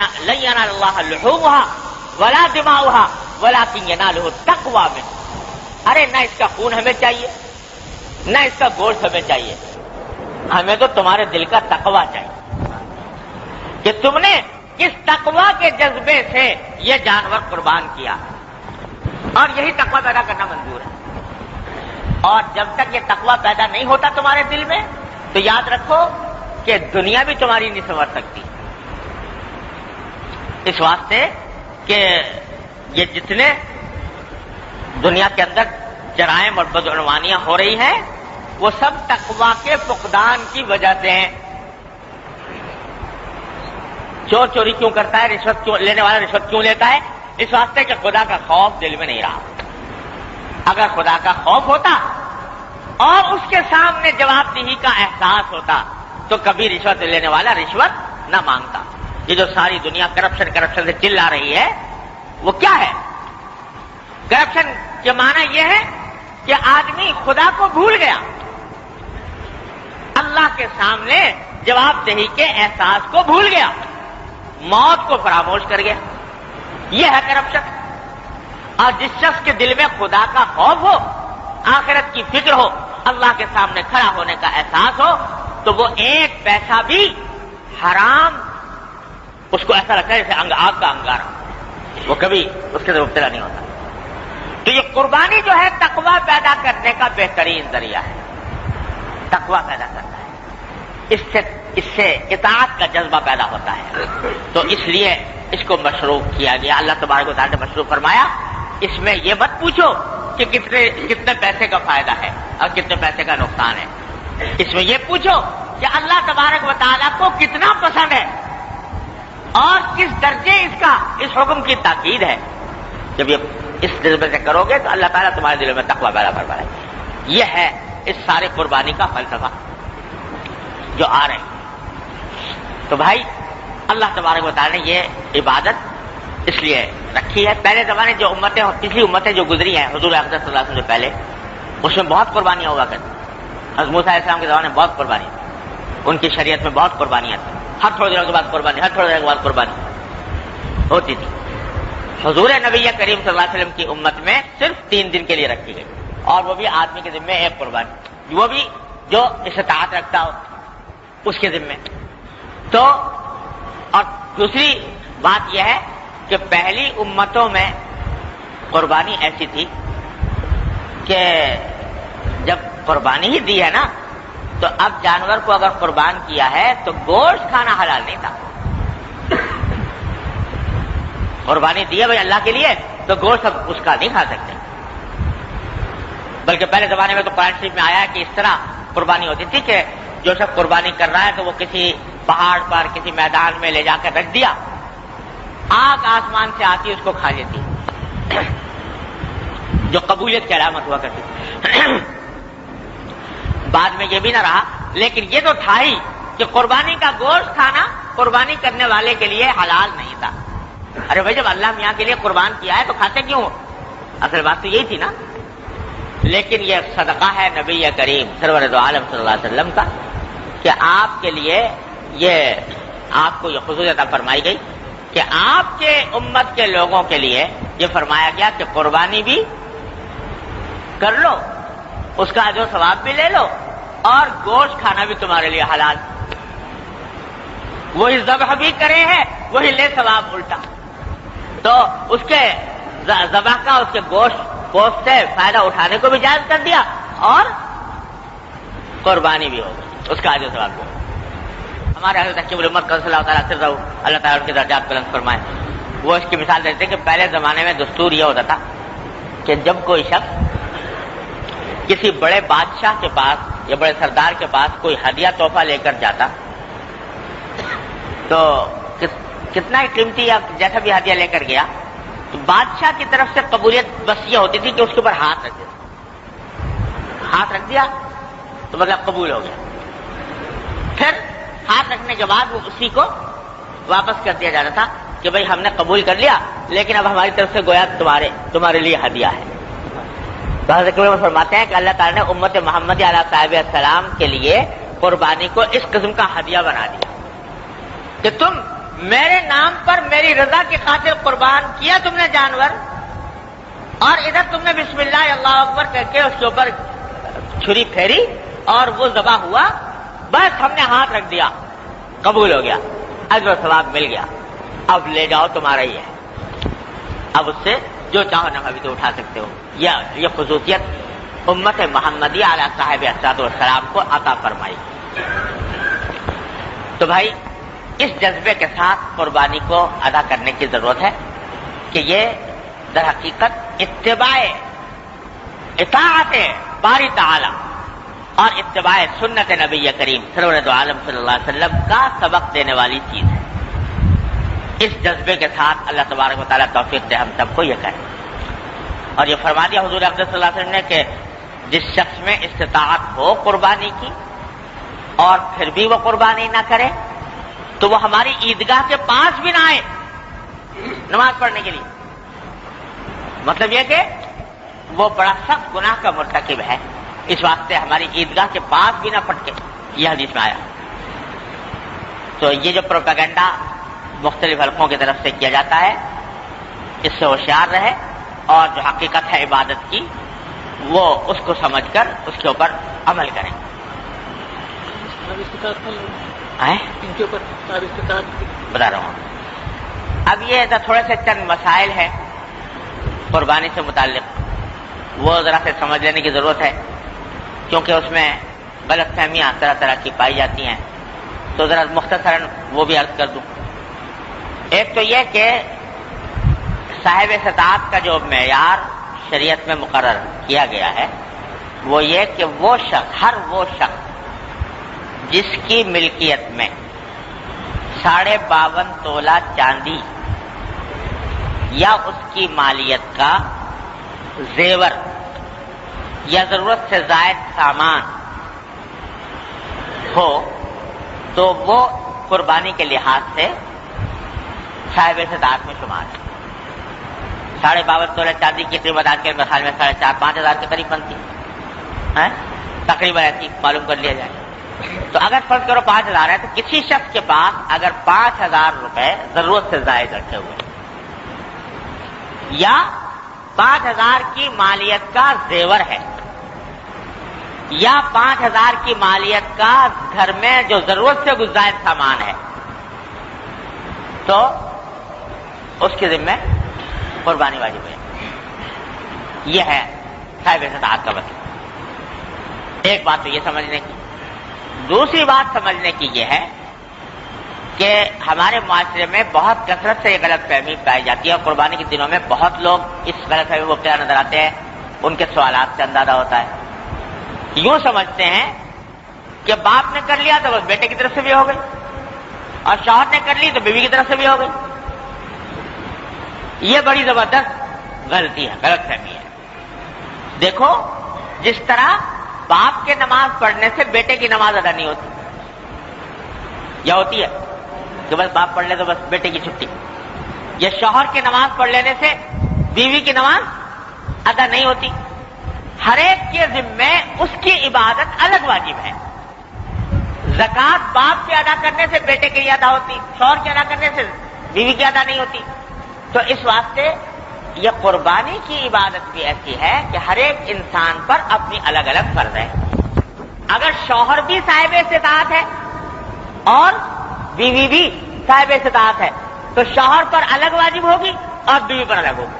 لن ينال الله لحومها ولا دماؤها ولكن يناله التقوى منكم. ارے نہ اس کا خون ہمیں چاہیے نہ اس کا گوشت ہمیں چاہیے، ہمیں تو تمہارے دل کا تقوی چاہیے کہ تم نے اس تقوی کے جذبے سے یہ جانور قربان کیا، اور یہی تقوی پیدا کرنا منظور ہے. اور جب تک یہ تقوی پیدا نہیں ہوتا تمہارے دل میں تو یاد رکھو کہ دنیا بھی تمہاری نہیں سنور سکتی. اس واسطے کہ یہ جتنے دنیا کے اندر جرائم اور بدعنوانیاں ہو رہی ہیں وہ سب تقوی کے فقدان کی وجہ سے ہیں. چور چوری کیوں کرتا ہے، رشوت کیوں لینے والا رشوت کیوں لیتا ہے؟ اس واسطے کہ خدا کا خوف دل میں نہیں رہا. اگر خدا کا خوف ہوتا اور اس کے سامنے جواب دہی کا احساس ہوتا تو کبھی رشوت لینے والا رشوت نہ مانگتا. یہ جو ساری دنیا کرپشن سے چلا رہی ہے وہ کیا ہے؟ کرپشن کے معنی یہ ہے کہ آدمی خدا کو بھول گیا، اللہ کے سامنے جواب دہی کے احساس کو بھول گیا، موت کو فراموش کر گیا. یہ ہے کرپشن. اور جس شخص کے دل میں خدا کا خوف ہو، آخرت کی فکر ہو، اللہ کے سامنے کھڑا ہونے کا احساس ہو تو وہ ایک پیسہ بھی حرام اس کو ایسا لگتا ہے جیسے آگ کا انگارہ، وہ کبھی اس کے مبتلا نہیں ہوتا. تو یہ قربانی جو ہے تقوی پیدا کرنے کا بہترین ذریعہ ہے، تقوی پیدا کرتا ہے. اس سے اطاعت کا جذبہ پیدا ہوتا ہے. تو اس لیے اس کو مشروع کیا گیا. اللہ تبارک و تعالیٰ نے مشروع فرمایا اس میں یہ مت پوچھو کہ کتنے پیسے کا فائدہ ہے اور کتنے پیسے کا نقصان ہے. اس میں یہ پوچھو کہ اللہ تبارک و تعالیٰ کو کتنا پسند ہے اور کس درجے اس حکم کی تاکید ہے. جب یہ اس جذبے سے کرو گے تو اللہ تعالیٰ تمہارے دلوں میں تقوی پیدا فرمائے. یہ ہے اس سارے قربانی کا فلسفہ جو آ رہے ہیں. تو بھائی اللہ تبارک و تعالیٰ نے یہ عبادت اس لیے رکھی ہے. پہلے زمانے جو امتیں پچھلی امتیں جو گزری ہیں حضور اقدس صلی اللہ علیہ وسلم سے پہلے، اس میں بہت قربانیاں ہوا کرتی. حضرت موسیٰ علیہ السلام کے زمانے میں بہت قربانی تھی، ان کی شریعت میں بہت قربانیاں تھیں. ہر تھوڑے دنوں کے بعد قربانی، ہر تھوڑے دنوں کے بعد قربانی ہوتی تھی. حضور نبی کریم صلی اللہ علیہ وسلم کی امت میں صرف 3 دن کے لیے رکھی گئی، اور وہ بھی آدمی کے ذمے ایک قربانی، وہ بھی جو استطاعت رکھتا ہو اس کے ذمے. تو اور دوسری بات یہ ہے کہ پہلی امتوں میں قربانی ایسی تھی کہ جب قربانی ہی دی ہے نا تو اب جانور کو اگر قربان کیا ہے تو گوشت کھانا حلال نہیں تھا. قربانی دی ہے بھائی اللہ کے لیے تو گوشت اب اس کا نہیں کھا سکتے. بلکہ پہلے زمانے میں تو قرآن شریف میں آیا ہے کہ اس طرح قربانی ہوتی تھی کہ جو شخص قربانی کر رہا ہے تو وہ کسی پہاڑ پر کسی میدان میں لے جا کر رکھ دیا، آگ آسمان سے آتی اس کو کھا لیتی، جو قبولیت کی علامت ہوا کرتی. بعد میں یہ بھی نہ رہا، لیکن یہ تو تھا ہی کہ قربانی کا گوشت کھانا قربانی کرنے والے کے لیے حلال نہیں تھا. ارے بھائی جب اللہ میاں کے لیے قربان کیا ہے تو کھاتے کیوں؟ اصل بات تو یہی تھی نا. لیکن یہ صدقہ ہے نبی کریم سرور دو عالم صلی اللہ علیہ وسلم کا کہ آپ کے لیے یہ آپ کو یہ خصوصیت فرمائی گئی کہ آپ کے امت کے لوگوں کے لیے یہ فرمایا گیا کہ قربانی بھی کر لو، اس کا اجر و ثواب بھی لے لو، اور گوشت کھانا بھی تمہارے لیے حلال. وہی ذبح بھی کرے ہیں وہی لے ثواب الٹا. تو اس کے ذبح کا اس کے گوشت سے فائدہ اٹھانے کو بھی جائز کر دیا اور قربانی بھی ہو گئی، اس کا اجر و ثواب بھی. ہمارے حضرت حکیم الامت صلی اللہ تعالیٰ سے اللہ تعالیٰ ان کے درجات بلند فرمائے، وہ اس کی مثال دیتے ہیں کہ پہلے زمانے میں دستور یہ ہوتا تھا کہ جب کوئی شخص کسی بڑے بادشاہ کے پاس یا بڑے سردار کے پاس کوئی ہدیہ تحفہ لے کر جاتا تو کتنا ہی قیمتی یا جیسا بھی ہدیہ لے کر گیا تو بادشاہ کی طرف سے قبولیت بس یہ ہوتی تھی کہ اس کے اوپر ہاتھ رکھ دیتا، ہاتھ رکھ دیا تو مطلب قبول ہو گیا. پھر ہاتھ رکھنے کے بعد وہ اسی کو واپس کر دیا جاتا تھا کہ بھئی ہم نے قبول کر لیا لیکن اب ہماری طرف سے گویا تمہارے لیے ہدیہ ہے. تو حضرت فرماتے ہیں کہ اللہ تعالیٰ نے امت محمدی علیہ صاحب السلام کے لیے قربانی کو اس قسم کا ہدیہ بنا دیا کہ تم میرے نام پر میری رضا کی خاطر قربان کیا تم نے جانور، اور ادھر تم نے بسم اللہ اللہ اکبر کہہ کے اس کے اوپر چھری پھیری اور وہ ذبح ہوا، بس ہم نے ہاتھ رکھ دیا، قبول ہو گیا، اجر و ثواب مل گیا، اب لے جاؤ تمہارا ہی ہے، اب اس سے جو چاہو نفع بھی تو اٹھا سکتے ہو۔ یہ خصوصیت امت محمدی علیہ صاحب الصلوۃ والسلام کو عطا فرمائی۔ تو بھائی اس جذبے کے ساتھ قربانی کو ادا کرنے کی ضرورت ہے کہ یہ در حقیقت اتباع اطاعت باری تعالی اور اتباع سنت نبی کریم سرور دو عالم صلی اللہ علیہ وسلم کا سبق دینے والی چیز ہے۔ اس جذبے کے ساتھ اللہ تبارک و تعالیٰ توفیق دے ہم سب کو یہ کریں۔ اور یہ فرما دیا حضور اقدس صلی اللہ علیہ وسلم نے کہ جس شخص میں استطاعت ہو قربانی کی اور پھر بھی وہ قربانی نہ کرے تو وہ ہماری عیدگاہ کے پاس بھی نہ آئے نماز پڑھنے کے لیے، مطلب یہ کہ وہ بڑا سخت گناہ کا مرتکب ہے، اس واسطے ہماری عیدگاہ کے پاس بھی نہ پٹکے، یہ حدیث میں آیا۔ تو یہ جو پروپیگنڈا مختلف حلقوں کی طرف سے کیا جاتا ہے اس سے ہوشیار رہے اور جو حقیقت ہے عبادت کی وہ اس کو سمجھ کر اس کے اوپر عمل کریں۔ بتا رہا ہوں اب یہ تھوڑے سے چند مسائل ہیں قربانی سے متعلق، وہ ذرا سے سمجھ لینے کی ضرورت ہے کیونکہ اس میں غلط فہمیاں طرح طرح کی پائی جاتی ہیں، تو ذرا مختصراً وہ بھی عرض کر دوں۔ ایک تو یہ کہ صاحب استطاعت کا جو معیار شریعت میں مقرر کیا گیا ہے وہ یہ کہ وہ شخص، ہر وہ شخص جس کی ملکیت میں 52.5 تولہ چاندی یا اس کی مالیت کا زیور یا ضرورت سے زائد سامان ہو تو وہ قربانی کے لحاظ سے صاحب استطاعت میں شمار ہے۔ 52.5 تولہ چاندی کی قیمت آج کے مثال میں 4.5-5 ہزار کے قریب بنتی ہے، تقریباً ایسی معلوم کر لیا جائے۔ تو اگر فرض کرو 5,000 ہے تو کسی شخص کے پاس اگر 5,000 روپے ضرورت سے زائد رکھے ہوئے یا 5,000 کی مالیت کا زیور ہے یا 5,000 کی مالیت کا گھر میں جو ضرورت سے زائد سامان ہے تو اس کے ذمہ قربانی واجب ہے۔ یہ ہے صاحب استطاعت کا مسئلہ۔ ایک بات تو یہ سمجھنے کی، دوسری بات سمجھنے کی یہ ہے کہ ہمارے معاشرے میں بہت کثرت سے یہ غلط فہمی پائی جاتی ہے اور قربانی کے دنوں میں بہت لوگ اس غلط فہمی میں مبتلا نظر آتے ہیں، ان کے سوالات سے اندازہ ہوتا ہے۔ یوں سمجھتے ہیں کہ باپ نے کر لیا تو بس بیٹے کی طرف سے بھی ہو گئی اور شوہر نے کر لی تو بیوی کی طرف سے بھی ہو گئی۔ یہ بڑی زبردست غلطی ہے، غلط فہمی ہے۔ دیکھو جس طرح باپ کے نماز پڑھنے سے بیٹے کی نماز ادا نہیں ہوتی، یا ہوتی ہے کہ بس باپ پڑھ لے تو بس بیٹے کی چھٹی، یا شوہر کی نماز پڑھ لینے سے بیوی کی نماز ادا نہیں ہوتی۔ ہر ایک کے ذمے اس کی عبادت الگ واجب ہے۔ زکوٰۃ باپ کے ادا کرنے سے بیٹے کے لیے ادا ہوتی، شوہر کے ادا کرنے سے بیوی کی ادا نہیں ہوتی۔ تو اس واسطے یہ قربانی کی عبادت بھی ایسی ہے کہ ہر ایک انسان پر اپنی الگ الگ فرض ہے۔ اگر شوہر بھی صاحب استطاعت ہے اور بیوی بھی صاحب استطاعت ہے تو شوہر پر الگ واجب ہوگی اور بیوی پر الگ ہوگی۔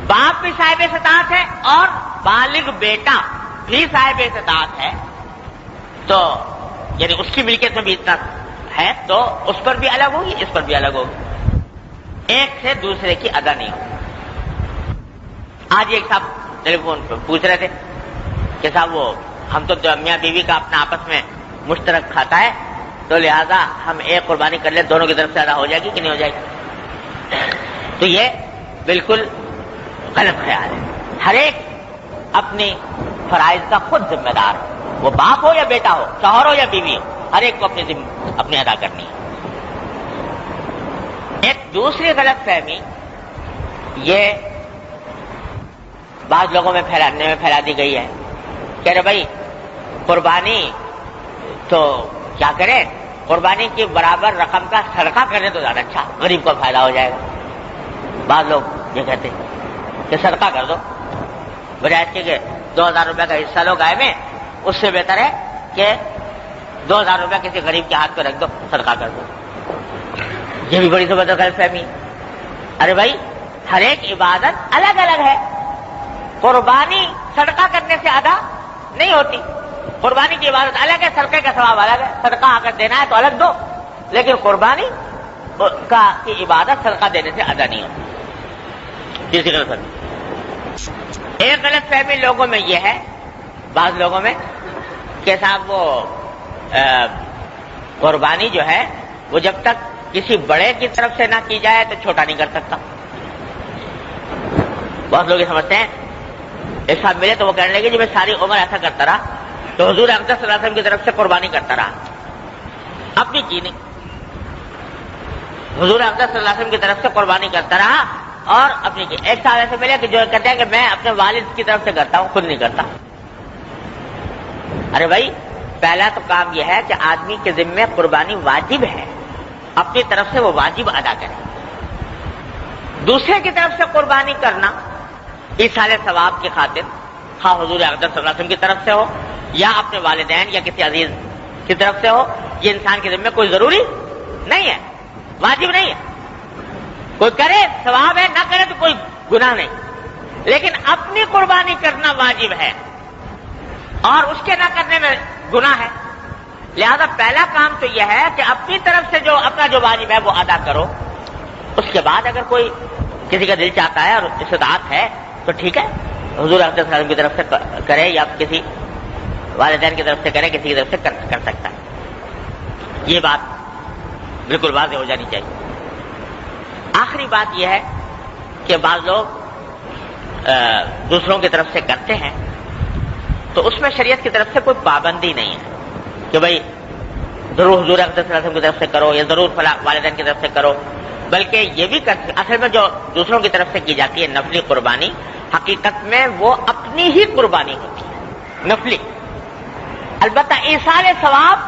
باپ بھی صاحب استطاعت ہے اور بالغ بیٹا بھی صاحب استطاعت ہے تو یعنی اس کی ملکیت میں بھی اتنا ہے تو اس پر بھی الگ ہوگی، اس پر بھی الگ ہوگی، ایک سے دوسرے کی ادا نہیں ہوگی۔ آج ایک صاحب ٹیلی فون پہ پوچھ رہے تھے کہ صاحب وہ ہم تو میاں بیوی کا اپنا آپس میں مشترک کھاتا ہے تو لہذا ہم ایک قربانی کر لیں دونوں کی طرف سے ادا ہو جائے گی کہ نہیں ہو جائے گی؟ تو یہ بالکل غلط خیال ہے۔ ہر ایک اپنی فرائض کا خود ذمہ دار ہے، وہ باپ ہو یا بیٹا ہو، شوہر ہو یا بیوی ہو، ہر ایک کو اپنی ادا کرنی ہے۔ ایک دوسری غلط فہمی یہ بعض لوگوں میں پھیلا دی گئی ہے کہ ارے بھائی قربانی تو کیا کریں، قربانی کی برابر رقم کا صدقہ کرنے تو زیادہ اچھا، غریب کو فائدہ ہو جائے گا۔ بعض لوگ یہ کہتے ہیں کہ صدقہ کر دو، بجائے اس کے کہ 2000 روپے کا حصہ لو گائے میں، اس سے بہتر ہے کہ 2000 روپے کسی غریب کے ہاتھ پہ رکھ دو، صدقہ کر دو۔ یہ بھی بڑی زبردست غلط فہمی۔ ارے بھائی، ہر ایک عبادت الگ الگ ہے، قربانی صدقہ کرنے سے ادا نہیں ہوتی۔ قربانی کی عبادت الگ ہے، صدقے کا ثواب الگ ہے۔ صدقہ اگر دینا ہے تو الگ دو، لیکن قربانی کی عبادت صدقہ دینے سے ادا نہیں ہوتی۔ تیسری غلط فہمی، ایک غلط فہمی لوگوں میں یہ ہے، بعض لوگوں میں، کہ صاحب وہ قربانی جو ہے وہ جب تک کسی بڑے کی طرف سے نہ کی جائے تو چھوٹا نہیں کر سکتا۔ بہت لوگ یہ سمجھتے ہیں ایک ساتھ ملے تو وہ کہنے لگے جی میں ساری عمر ایسا کرتا رہا تو حضور اقدس صلی اللہ علیہ وسلم کی طرف سے قربانی کرتا رہا، اپنی کی نہیں، حضور اقدس صلی اللہ علیہ وسلم کی طرف سے قربانی کرتا رہا اور اپنی کی۔ ایک ساتھ ایسے ملے کہ جو کہتے ہیں کہ میں اپنے والد کی طرف سے کرتا ہوں، خود نہیں کرتا۔ ارے بھائی، پہلا تو کام یہ ہے کہ آدمی کے ذمے قربانی واجب ہے، اپنی طرف سے وہ واجب ادا کرے۔ دوسرے کی طرف سے قربانی کرنا ایصال ثواب کی خاطر، خواہ حضور اقدس صلی اللہ علیہ وسلم کی طرف سے ہو یا اپنے والدین یا کسی عزیز کی طرف سے ہو، یہ انسان کے ذمے کوئی ضروری نہیں ہے، واجب نہیں ہے۔ کوئی کرے ثواب ہے، نہ کرے تو کوئی گناہ نہیں، لیکن اپنی قربانی کرنا واجب ہے اور اس کے نہ کرنے میں گناہ ہے۔ لہذا پہلا کام تو یہ ہے کہ اپنی طرف سے جو اپنا جو واجب ہے وہ ادا کرو۔ اس کے بعد اگر کوئی کسی کا دل چاہتا ہے اور استطاعت ہے تو ٹھیک ہے، حضور اقدس صلی اللہ علیہ وسلم کی طرف سے کرے یا کسی والدین کی طرف سے کرے، کسی کی طرف سے کر سکتا ہے۔ یہ بات بالکل واضح ہو جانی چاہیے۔ آخری بات یہ ہے کہ بعض لوگ دوسروں کی طرف سے کرتے ہیں تو اس میں شریعت کی طرف سے کوئی پابندی نہیں ہے کہ بھئی ضرور حضور اقدس صلی اللہ علیہ وسلم کی طرف سے کرو یا ضرور فلاں والدین کی طرف سے کرو، بلکہ یہ بھی اصل میں جو دوسروں کی طرف سے کی جاتی ہے نفلی قربانی، حقیقت میں وہ اپنی ہی قربانی ہوتی ہے، نفلی۔ البتہ ایصال ثواب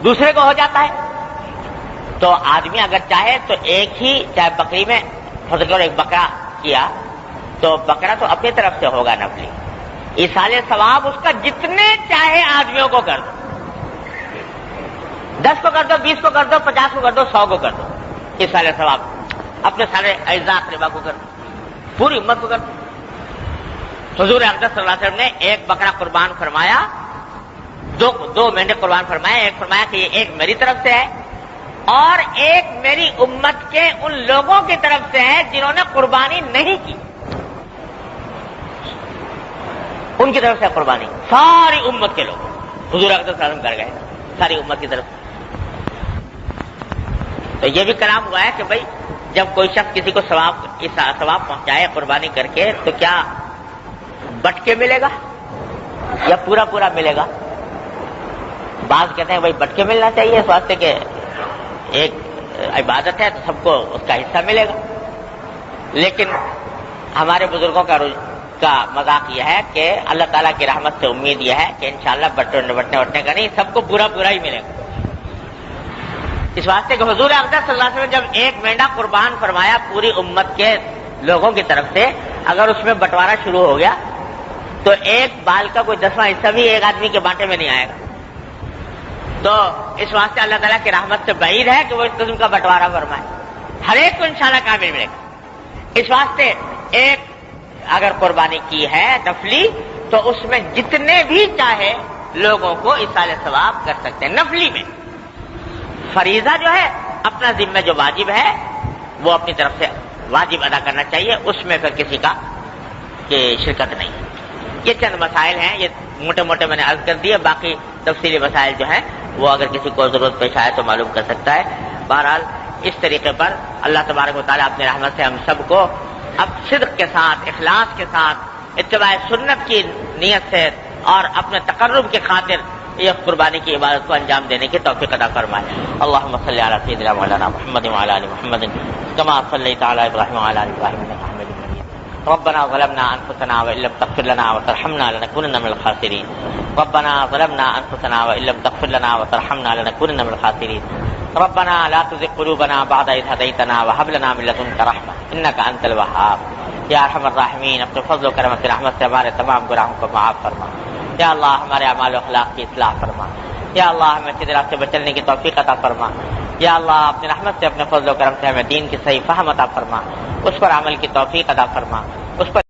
دوسرے کو ہو جاتا ہے، تو آدمی اگر چاہے تو ایک ہی چاہے بکری میں حضرت ایک بکرا کیا تو بکرا تو اپنی طرف سے ہوگا نفلی، ایصال ثواب اس کا جتنے چاہے آدمیوں کو کر دو، 10 کو کر دو، 20 کو کر دو، 50 کو کر دو، 100 کو کر دو، ایصال ثواب اپنے سارے اعزاء اقربا کو کر دو، پوری امت کو کر دو۔ حضور اقدس صلی اللہ علیہ وسلم نے ایک بکرا قربان فرمایا، دو مینڈے قربان فرمایا، ایک فرمایا کہ یہ ایک میری طرف سے ہے اور ایک میری امت کے ان لوگوں کی طرف سے ہے جنہوں نے قربانی نہیں کی، ان کی طرف سے قربانی ساری امت کے لوگ حضور اقدس صلی اللہ علیہ وسلم کر گئے، ساری امت کی طرف۔ تو یہ بھی کلام ہوا ہے کہ بھائی جب کوئی شخص کسی کو ثواب پہنچائے قربانی کر کے تو کیا بٹ کے ملے گا یا پورا پورا ملے گا؟ بعض کہتے ہیں بھائی بٹ کے ملنا چاہیے، اس واسطے کہ ایک عبادت ہے تو سب کو اس کا حصہ ملے گا، لیکن ہمارے بزرگوں کا مذاق یہ ہے کہ اللہ تعالیٰ کی رحمت سے امید یہ ہے کہ انشاءاللہ بٹنے کا نہیں، سب کو پورا پورا ہی ملے گا۔ اس واسطے کہ حضور اقدس صلی اللہ علیہ وسلم جب ایک مینڈا قربان فرمایا پوری امت کے لوگوں کی طرف سے، اگر اس میں بٹوارا شروع ہو گیا تو ایک بال کا کوئی 10واں حصہ بھی ایک آدمی کے بانٹے میں نہیں آئے گا۔ تو اس واسطے اللہ تعالیٰ کی رحمت سے بعید ہے کہ وہ اس قسم کا بٹوارا فرمائے، ہر ایک کو انشاءاللہ کامل ملے گا۔ اس واسطے ایک اگر قربانی کی ہے نفلی تو اس میں جتنے بھی چاہے لوگوں کو ایصال ثواب کر سکتے ہیں نفلی میں۔ فریضہ جو ہے اپنا ذمہ جو واجب ہے وہ اپنی طرف سے واجب ادا کرنا چاہیے، اس میں پھر کسی کا شرکت نہیں۔ یہ چند مسائل ہیں، یہ موٹے موٹے میں نے عرض کر دیے، باقی تفصیلی مسائل جو ہیں وہ اگر کسی کو ضرورت پیش آئے تو معلوم کر سکتا ہے۔ بہرحال اس طریقے پر اللہ تبارک و تعالیٰ اپنی رحمت سے ہم سب کو اب صدق کے ساتھ، اخلاص کے ساتھ، اتباع سنت کی نیت سے اور اپنے تقرب کی خاطر یہ قربانی کی عبادت کو انجام دینے کی توفیق عطا فرمائے۔ اللہم صلی علی سیدنا مولانا محمد وعلی آل محمد کما صلیت علی ابراہیم وعلی آل ابراہیم انک حمید مجید۔ ربنا ظلمنا انفسنا وان لم تغفر لنا وترحمنا لنكونن من الخاسرين ربنا ظلمنا انفسنا وان لم تغفر لنا وترحمنا لنكونن من الخاسرين ربنا لا تزغ قلوبنا بعد إذ هديتنا وهب لنا من لدنك رحمة انك انت الوهاب یا ارحم الراحمین اپنے فضل و کرم سے رحمت سے ہمارے تمام گناہوں کو معاف فرما. یا اللہ ہمارے اعمال و اخلاق کی اصلاح فرما. یا اللہ ہمیں سیدھے راستے پر چلنے کی توفیق عطا فرما. یا اللہ اپنی رحمت سے اپنے فضل و کرم سے ہمیں دین کی صحیح فہم عطا فرما, اس پر عمل کی توفیق عطا فرما, اس پر